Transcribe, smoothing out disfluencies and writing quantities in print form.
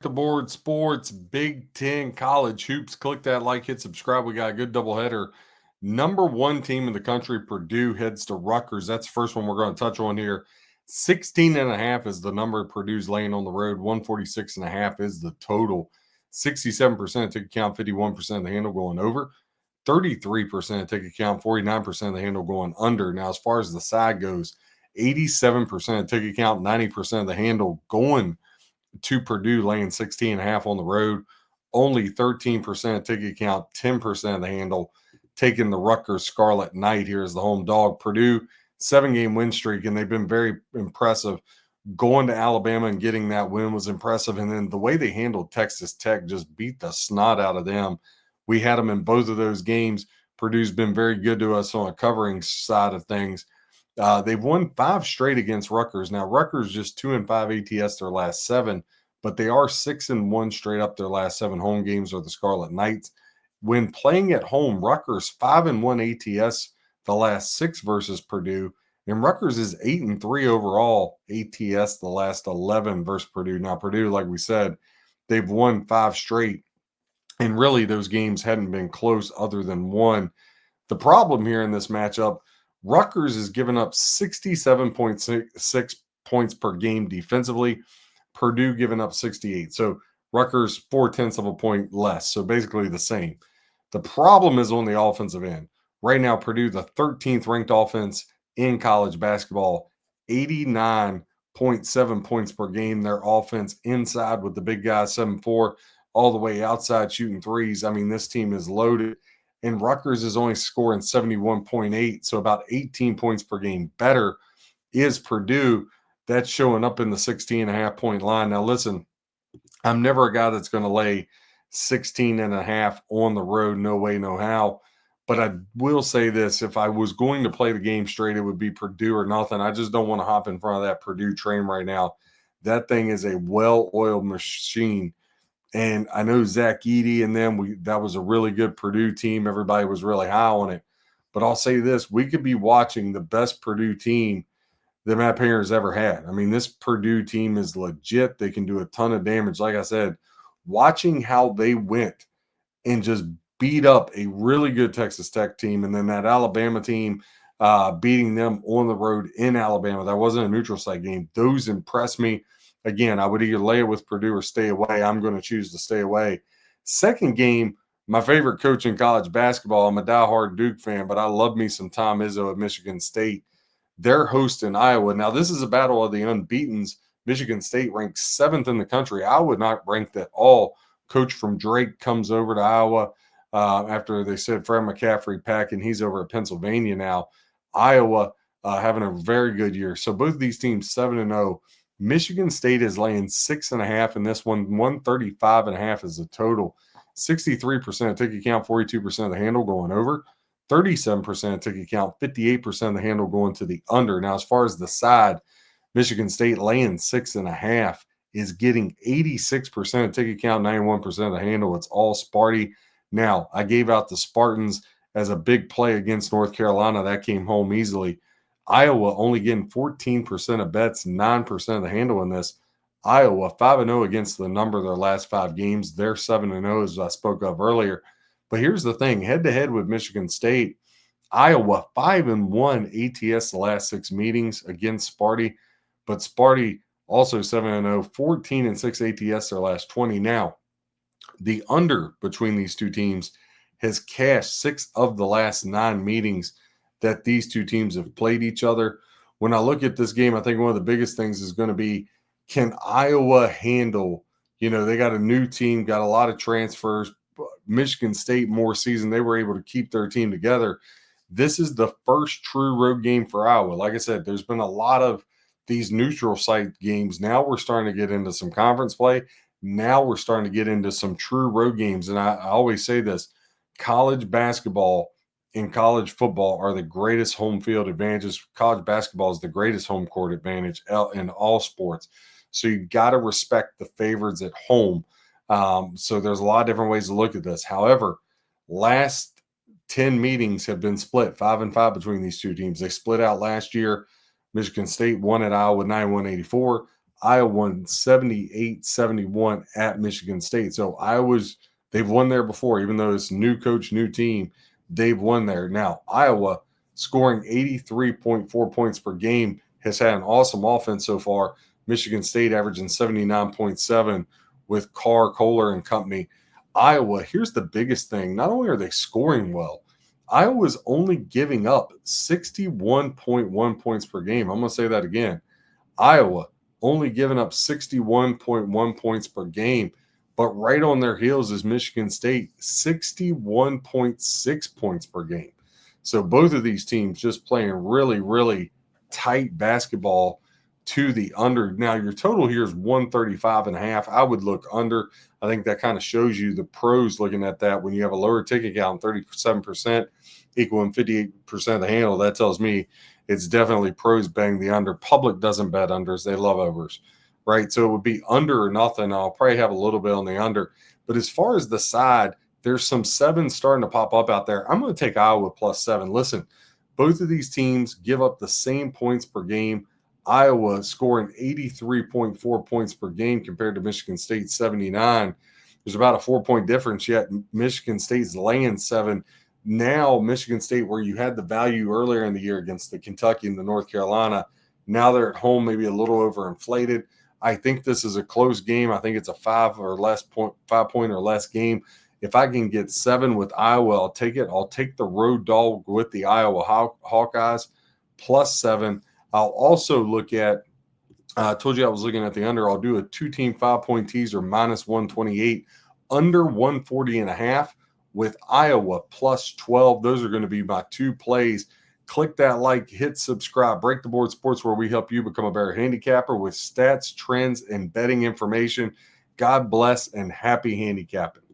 The board sports, Big Ten college hoops. Click that like, hit subscribe. We got a good doubleheader. Number one team in the country, Purdue, heads to Rutgers. That's the first one we're going to touch on here. 16.5 is the number Purdue's laying on the road. 146.5 is the total. 67% ticket count, 51% of the handle going over. 33% ticket count, 49% of the handle going under. Now, as far as the side goes, 87% ticket count, 90% of the handle going to Purdue, laying 16.5 on the road. Only 13% ticket count, 10% of the handle, taking the Rutgers Scarlet Knight here as the home dog. Purdue, 7-game win streak, and they've been very impressive. Going to Alabama and getting that win was impressive. And then the way they handled Texas Tech just beat the snot out of them. We had them in both of those games. Purdue's been very good to us on a covering side of things. They've won 5 straight against Rutgers. Now, Rutgers just 2-5 ATS their last 7, but they are 6-1 straight up their last 7 home games are the Scarlet Knights. When playing at home, Rutgers 5-1 ATS the last 6 versus Purdue, and Rutgers is 8-3 overall ATS the last 11 versus Purdue. Now, Purdue, like we said, they've won 5 straight, and really those games hadn't been close other than one. The problem here in this matchup, Rutgers is giving up 67.6 points per game defensively. Purdue giving up 68. So Rutgers 0.4 of a point less. So basically the same. The problem is on the offensive end. Right now, Purdue, the 13th ranked offense in college basketball, 89.7 points per game. Their offense inside with the big guys, 7-4, all the way outside shooting threes. I mean, this team is loaded. And Rutgers is only scoring 71.8, so about 18 points per game better is Purdue. That's showing up in the 16.5-point line. Now, listen, I'm never a guy that's going to lay 16.5 on the road. No way, no how. But I will say this, if I was going to play the game straight, it would be Purdue or nothing. I just don't want to hop in front of that Purdue train right now. That thing is a well-oiled machine. And I know Zach Edey and them, that was a really good Purdue team. Everybody was really high on it. But I'll say this, we could be watching the best Purdue team that Matt Painter's ever had. I mean, this Purdue team is legit. They can do a ton of damage. Like I said, watching how they went and just beat up a really good Texas Tech team, and then that Alabama team beating them on the road in Alabama. That wasn't a neutral site game. Those impressed me. Again, I would either lay it with Purdue or stay away. I'm going to choose to stay away. Second game, my favorite coach in college basketball. I'm a diehard Duke fan, but I love me some Tom Izzo at Michigan State. They're hosting Iowa. Now, this is a battle of the unbeatens. Michigan State ranks 7th in the country. Iowa not ranked at all. Coach from Drake comes over to Iowa after they said Fred McCaffrey packing. He's over at Pennsylvania now. Iowa having a very good year. So both of these teams 7-0. Michigan State is laying 6.5 in this one. 135.5 is the total. 63% ticket count, 42% of the handle going over. 37% ticket count, 58% of the handle going to the under. Now, as far as the side, Michigan State laying 6.5 is getting 86% ticket count, 91% of the handle. It's all Sparty. Now, I gave out the Spartans as a big play against North Carolina. That came home easily. Iowa only getting 14% of bets, 9% of the handle in this. Iowa 5-0 against the number of their last 5 games. They're 7-0, as I spoke of earlier. But here's the thing, head-to-head with Michigan State, Iowa 5-1 ATS the last 6 meetings against Sparty. But Sparty also 7-0, 14-6 ATS their last 20. Now, the under between these two teams has cashed 6 of the last 9 meetings that these two teams have played each other. When I look at this game, I think one of the biggest things is going to be, can Iowa handle, they got a new team, got a lot of transfers. Michigan State more seasoned. They were able to keep their team together. This is the first true road game for Iowa. Like I said, there's been a lot of these neutral site games. Now we're starting to get into some conference play. Now we're starting to get into some true road games. And I always say this, college basketball and college football are the greatest home field advantages. College basketball is the greatest home court advantage in all sports. So you got to respect the favorites at home. So there's a lot of different ways to look at this. However, last 10 meetings have been split 5-5 between these two teams. They split out last year. Michigan State won at Iowa 91-84. Iowa won 78-71 at Michigan State. So they've won there before, even though it's new coach, new team, they've won there. Now, Iowa scoring 83.4 points per game has had an awesome offense so far. Michigan State averaging 79.7 with Carr, Kohler, and company. Iowa, here's the biggest thing. Not only are they scoring well, Iowa's only giving up 61.1 points per game. I'm going to say that again. Iowa only giving up 61.1 points per game, but right on their heels is Michigan State, 61.6 points per game. So both of these teams just playing really, really tight basketball to the under. Now, your total here is 135.5. I would look under. I think that kind of shows you the pros looking at that. When you have a lower ticket count, 37%, equaling 58% of the handle, that tells me it's definitely pros betting the under. Public doesn't bet unders. They love overs, right? So it would be under or nothing. I'll probably have a little bit on the under. But as far as the side, there's some sevens starting to pop up out there. I'm going to take Iowa +7. Listen, both of these teams give up the same points per game. Iowa scoring 83.4 points per game compared to Michigan State 79. There's about a 4-point difference, yet Michigan State's laying 7. Now, Michigan State, where you had the value earlier in the year against the Kentucky and the North Carolina, now they're at home, maybe a little overinflated. I think this is a close game. I think it's a 5 point or less game. If I can get 7 with Iowa, I'll take it. I'll take the road dog with the Iowa Hawkeyes +7. I'll also look at, I told you I was looking at the under. I'll do a 2-team 5-point teaser -128, under 140.5 with Iowa +12. Those are going to be my 2 plays. Click that like, hit subscribe. Break the Board Sports, where we help you become a better handicapper with stats, trends, and betting information. God bless and happy handicapping.